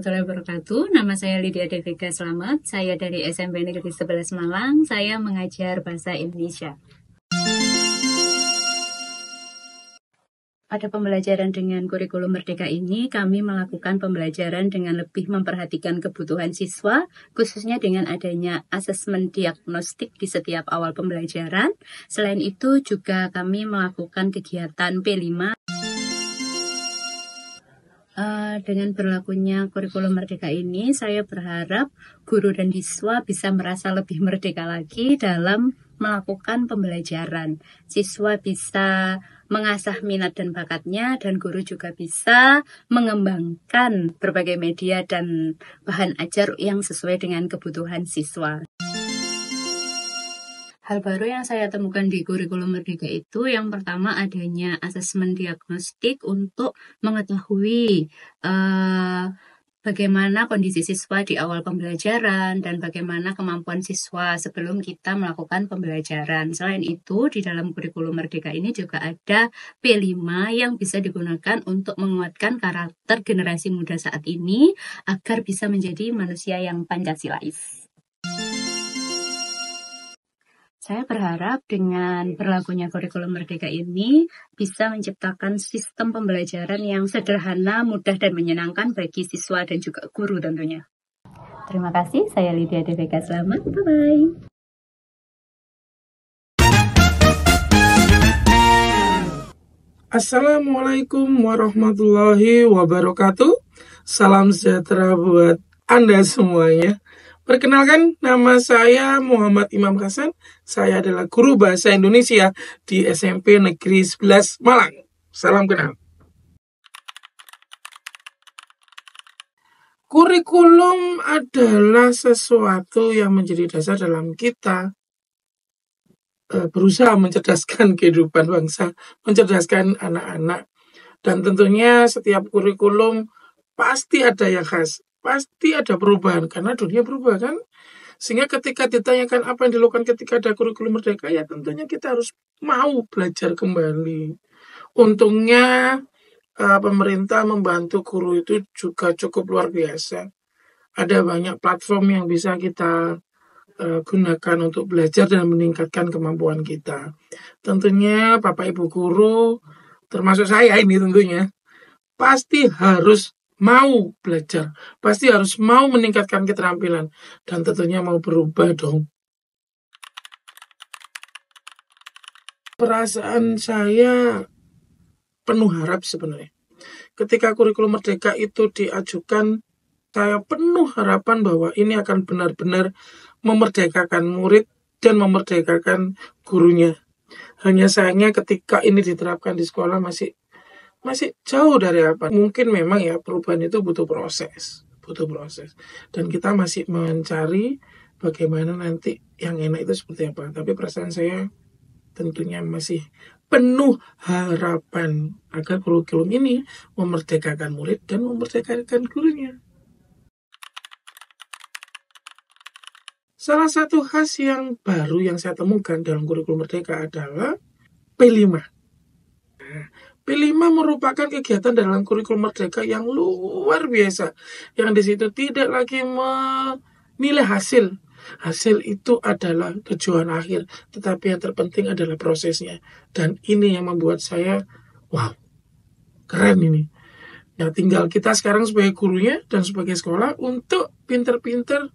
warahmatullahi wabarakatuh. Nama saya Lydia Devika Slamet. Saya dari SMP Negeri 11 Malang. Saya mengajar bahasa Indonesia. Pada pembelajaran dengan kurikulum Merdeka ini, kami melakukan pembelajaran dengan lebih memperhatikan kebutuhan siswa, khususnya dengan adanya asesmen diagnostik di setiap awal pembelajaran. Selain itu, juga kami melakukan kegiatan P5. Dengan berlakunya kurikulum Merdeka ini, saya berharap guru dan siswa bisa merasa lebih merdeka lagi dalam melakukan pembelajaran. Siswa bisa mengasah minat dan bakatnya, dan guru juga bisa mengembangkan berbagai media dan bahan ajar yang sesuai dengan kebutuhan siswa. Hal baru yang saya temukan di kurikulum Merdeka itu yang pertama adanya asesmen diagnostik untuk mengetahui bagaimana kondisi siswa di awal pembelajaran dan bagaimana kemampuan siswa sebelum kita melakukan pembelajaran. Selain itu, di dalam kurikulum Merdeka ini juga ada P5 yang bisa digunakan untuk menguatkan karakter generasi muda saat ini agar bisa menjadi manusia yang Pancasilais. Saya berharap dengan berlakunya kurikulum Merdeka ini bisa menciptakan sistem pembelajaran yang sederhana, mudah, dan menyenangkan bagi siswa dan juga guru tentunya. Terima kasih, saya Lydia Devika Slamet. Bye-bye. Assalamualaikum warahmatullahi wabarakatuh. Salam sejahtera buat Anda semuanya. Perkenalkan, nama saya Muhammad Imam Hasan. Saya adalah guru bahasa Indonesia di SMP Negeri 11 Malang. Salam kenal. Kurikulum adalah sesuatu yang menjadi dasar dalam kita berusaha mencerdaskan kehidupan bangsa, mencerdaskan anak-anak. Dan tentunya setiap kurikulum pasti ada yang khas. Pasti ada perubahan, karena dunia berubah kan. Sehingga ketika ditanyakan apa yang dilakukan ketika ada kurikulum Merdeka, ya tentunya kita harus mau belajar kembali. Untungnya pemerintah membantu guru itu juga cukup luar biasa. Ada banyak platform yang bisa kita gunakan untuk belajar dan meningkatkan kemampuan kita. Tentunya Bapak Ibu guru, termasuk saya ini tentunya, pasti harus mau belajar, pasti harus mau meningkatkan keterampilan, dan tentunya mau berubah dong. Perasaan saya penuh harap sebenarnya. Ketika kurikulum Merdeka itu diajukan, saya penuh harapan bahwa ini akan benar-benar memerdekakan murid dan memerdekakan gurunya. Hanya sayangnya ketika ini diterapkan di sekolah masih jauh dari apa. Mungkin memang ya perubahan itu butuh proses. Dan kita masih mencari bagaimana nanti yang enak itu seperti apa. Tapi perasaan saya tentunya masih penuh harapan agar kurikulum ini memerdekakan murid dan memerdekakan gurunya. Salah satu khas yang baru yang saya temukan dalam kurikulum Merdeka adalah P5. P5 merupakan kegiatan dalam kurikulum Merdeka yang luar biasa. Yang di situ tidak lagi menilai hasil. Hasil itu adalah tujuan akhir, tetapi yang terpenting adalah prosesnya. Dan ini yang membuat saya, wow, keren ini. Ya, tinggal kita sekarang sebagai gurunya dan sebagai sekolah untuk pinter-pinter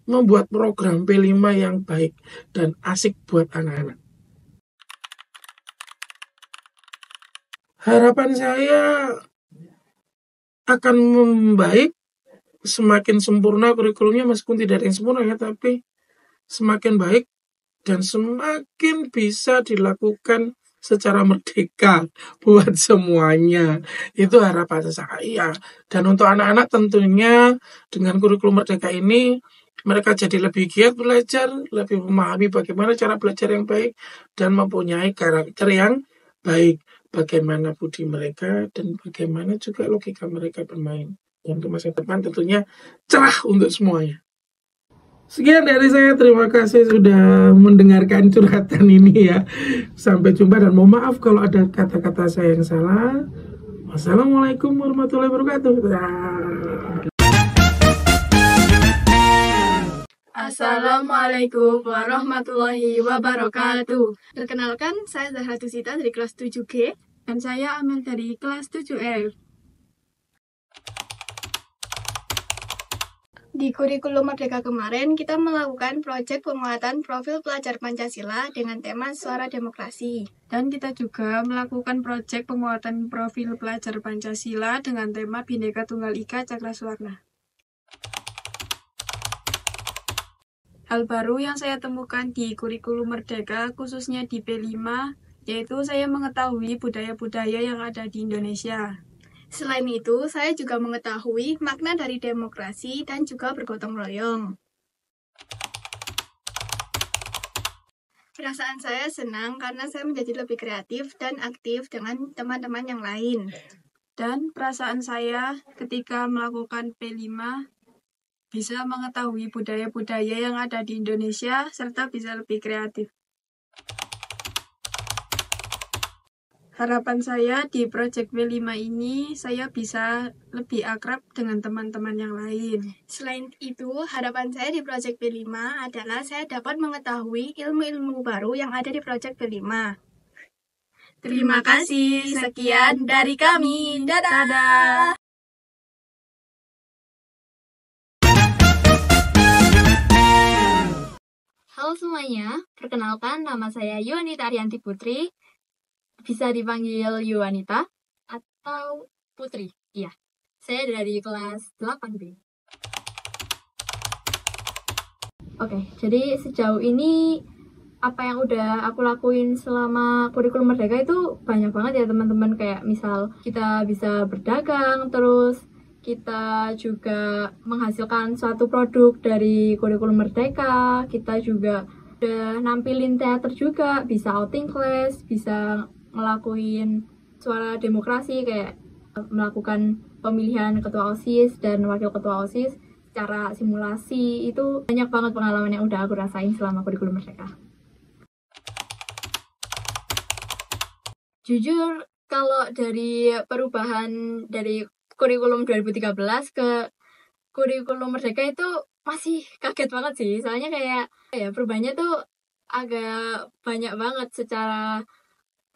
membuat program P5 yang baik dan asik buat anak-anak. Harapan saya akan membaik, semakin sempurna kurikulumnya, meskipun tidak ada yang sempurna ya, tapi semakin baik dan semakin bisa dilakukan secara merdeka buat semuanya. Itu harapan saya. Dan untuk anak-anak tentunya dengan kurikulum Merdeka ini, mereka jadi lebih giat belajar, lebih memahami bagaimana cara belajar yang baik, dan mempunyai karakter yang baik. Bagaimana budi mereka dan bagaimana juga logika mereka bermain. Dan untuk masa depan tentunya cerah untuk semuanya. Sekian dari saya, terima kasih sudah mendengarkan curhatan ini ya. Sampai jumpa dan mohon maaf kalau ada kata-kata saya yang salah. Wassalamualaikum warahmatullahi wabarakatuh. Dah. Assalamualaikum warahmatullahi wabarakatuh. Perkenalkan, saya Zahra Tusita dari kelas 7G dan saya Amel dari kelas 7L. Di kurikulum Merdeka kemarin, kita melakukan proyek penguatan profil pelajar Pancasila dengan tema Suara Demokrasi. Dan kita juga melakukan proyek penguatan profil pelajar Pancasila dengan tema Bhinneka Tunggal Ika Cakrasuwarna. Hal baru yang saya temukan di kurikulum Merdeka, khususnya di P5, yaitu saya mengetahui budaya-budaya yang ada di Indonesia. Selain itu, saya juga mengetahui makna dari demokrasi dan juga bergotong royong. Perasaan saya senang karena saya menjadi lebih kreatif dan aktif dengan teman-teman yang lain. Dan perasaan saya ketika melakukan P5, bisa mengetahui budaya-budaya yang ada di Indonesia, serta bisa lebih kreatif. Harapan saya di proyek W5 ini, saya bisa lebih akrab dengan teman-teman yang lain. Selain itu, harapan saya di proyek W5 adalah saya dapat mengetahui ilmu-ilmu baru yang ada di proyek W5. Terima kasih, sekian dari kami. Dadah! Halo semuanya, perkenalkan nama saya Yuanita Arianti Putri, bisa dipanggil Yuanita atau Putri. Iya, saya dari kelas 8B. Oke, jadi sejauh ini apa yang udah aku lakuin selama kurikulum Merdeka itu banyak banget ya teman-teman. Kayak misal kita bisa berdagang, terus kita juga menghasilkan suatu produk dari kurikulum Merdeka. Kita juga udah nampilin teater juga, bisa outing class, bisa ngelakuin suara demokrasi kayak melakukan pemilihan ketua OSIS dan wakil ketua OSIS secara simulasi. Itu banyak banget pengalaman yang udah aku rasain selama kurikulum Merdeka. Jujur, kalau dari perubahan dari kurikulum 2013 ke kurikulum Merdeka itu masih kaget banget sih. Soalnya kayak ya perubahannya tuh agak banyak banget secara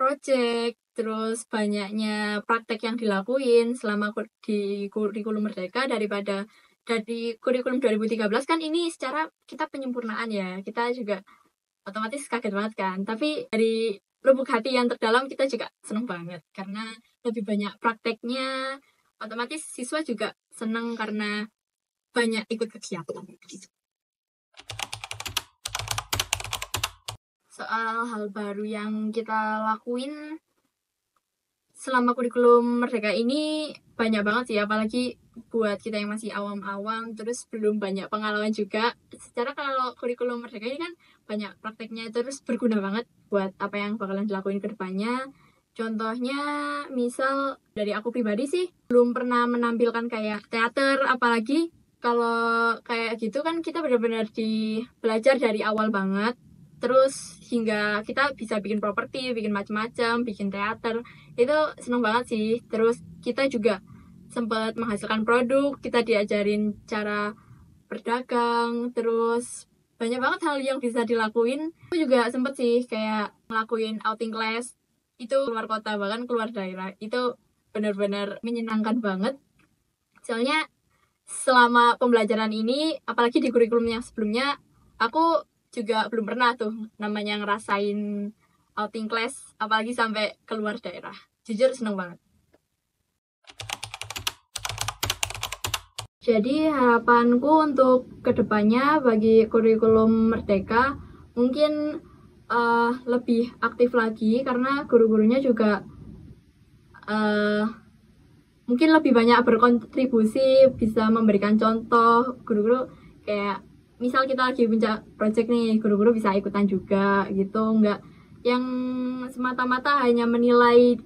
project, terus banyaknya praktek yang dilakuin selama di kurikulum Merdeka daripada dari kurikulum 2013 kan ini secara kita penyempurnaan ya. Kita juga otomatis kaget banget kan. Tapi dari lubuk hati yang terdalam kita juga seneng banget karena lebih banyak prakteknya. Otomatis siswa juga senang karena banyak ikut kegiatan. Soal hal baru yang kita lakuin selama kurikulum Merdeka ini banyak banget sih, apalagi buat kita yang masih awam-awam, terus belum banyak pengalaman juga. Secara kalau kurikulum Merdeka ini kan banyak prakteknya, terus berguna banget buat apa yang bakalan dilakuin ke depannya. Contohnya, misal dari aku pribadi sih, belum pernah menampilkan kayak teater, apalagi kalau kayak gitu kan kita benar-benar belajar dari awal banget, terus hingga kita bisa bikin properti, bikin macam-macam, bikin teater, itu seneng banget sih. Terus kita juga sempat menghasilkan produk, kita diajarin cara berdagang, terus banyak banget hal yang bisa dilakuin. Aku juga sempet sih kayak ngelakuin outing class, itu keluar kota, bahkan keluar daerah. Itu benar-benar menyenangkan banget. Soalnya selama pembelajaran ini, apalagi di kurikulum yang sebelumnya, aku juga belum pernah tuh namanya ngerasain outing class, apalagi sampai keluar daerah. Jujur seneng banget. Jadi harapanku untuk kedepannya bagi kurikulum Merdeka mungkin lebih aktif lagi, karena guru-gurunya juga mungkin lebih banyak berkontribusi, bisa memberikan contoh. Guru-guru kayak misal kita lagi punya project nih, guru-guru bisa ikutan juga gitu, nggak yang semata-mata hanya menilai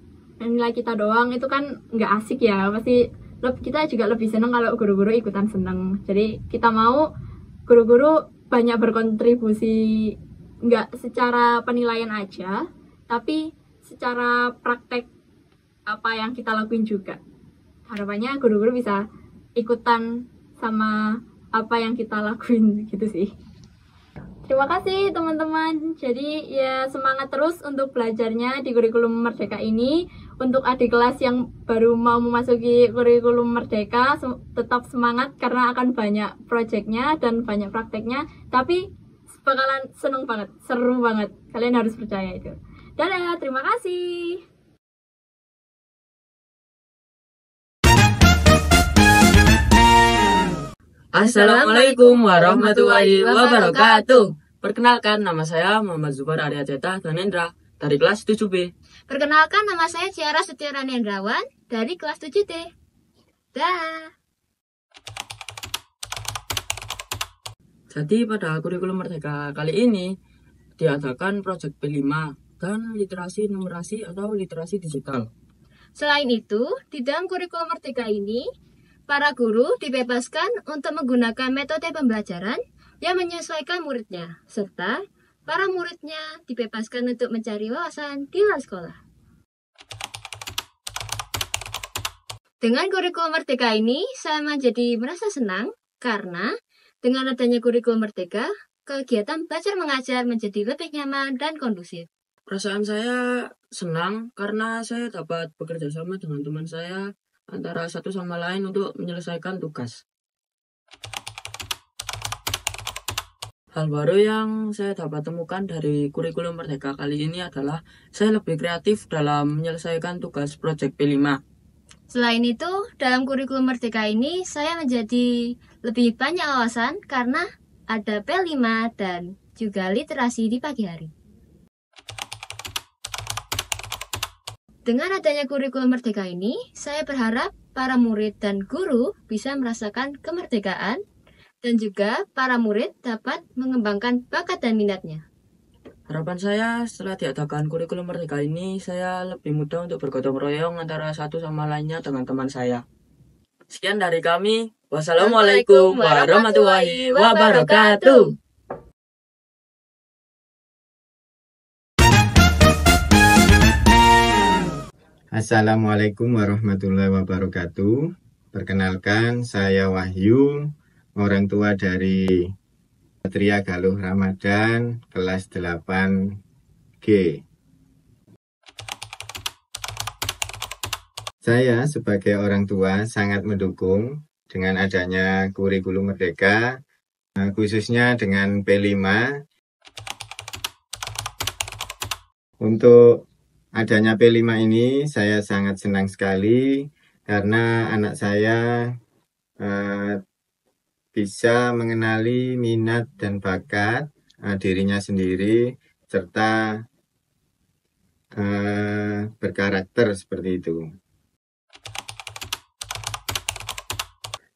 kita doang. Itu kan nggak asik ya. Pasti kita juga lebih seneng kalau guru-guru ikutan seneng. Jadi kita mau guru-guru banyak berkontribusi, nggak secara penilaian aja, tapi secara praktek apa yang kita lakuin juga. Harapannya guru-guru bisa ikutan sama apa yang kita lakuin gitu sih. Terima kasih teman-teman. Jadi ya semangat terus untuk belajarnya di kurikulum Merdeka ini. Untuk adik kelas yang baru mau memasuki kurikulum Merdeka, tetap semangat karena akan banyak proyeknya dan banyak prakteknya. Tapi bakalan seneng banget, seru banget. Kalian harus percaya itu. Dadah, terima kasih. Assalamualaikum warahmatullahi wabarakatuh. Perkenalkan, nama saya Muhammad Zubar Arya Ceta Danendra dari kelas 7B. Perkenalkan, nama saya Ciara Setiarani Hendrawan dari kelas 7D. Dah. Jadi pada kurikulum Merdeka kali ini diadakan proyek P5 dan literasi numerasi atau literasi digital. Selain itu, di dalam kurikulum Merdeka ini, para guru dibebaskan untuk menggunakan metode pembelajaran yang menyesuaikan muridnya, serta para muridnya dibebaskan untuk mencari wawasan di luar sekolah. Dengan kurikulum Merdeka ini, saya menjadi merasa senang karena dengan adanya kurikulum Merdeka, kegiatan belajar mengajar menjadi lebih nyaman dan kondusif. Perasaan saya senang karena saya dapat bekerja sama dengan teman saya antara satu sama lain untuk menyelesaikan tugas. Hal baru yang saya dapat temukan dari kurikulum Merdeka kali ini adalah saya lebih kreatif dalam menyelesaikan tugas proyek P5. Selain itu, dalam kurikulum Merdeka ini saya menjadi lebih banyak wawasan karena ada P5 dan juga literasi di pagi hari. Dengan adanya kurikulum Merdeka ini, saya berharap para murid dan guru bisa merasakan kemerdekaan dan juga para murid dapat mengembangkan bakat dan minatnya. Harapan saya setelah diadakan kurikulum Merdeka ini, saya lebih mudah untuk bergotong royong antara satu sama lainnya dengan teman saya. Sekian dari kami. Wassalamualaikum warahmatullahi wabarakatuh. Assalamualaikum warahmatullahi wabarakatuh. Perkenalkan, saya Wahyu, orang tua dari Satria Galuh Ramadan, kelas 8G. Saya sebagai orang tua sangat mendukung dengan adanya kurikulum Merdeka, khususnya dengan P5. Untuk adanya P5 ini saya sangat senang sekali karena anak saya bisa mengenali minat dan bakat dirinya sendiri serta berkarakter seperti itu.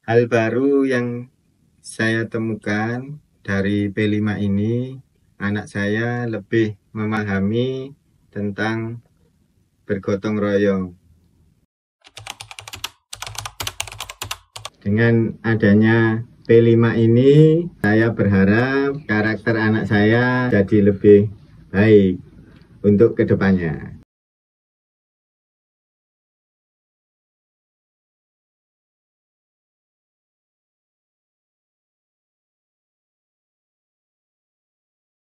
Hal baru yang saya temukan dari P5 ini, anak saya lebih memahami tentang bergotong royong. Dengan adanya P5 ini, saya berharap karakter anak saya jadi lebih baik untuk kedepannya.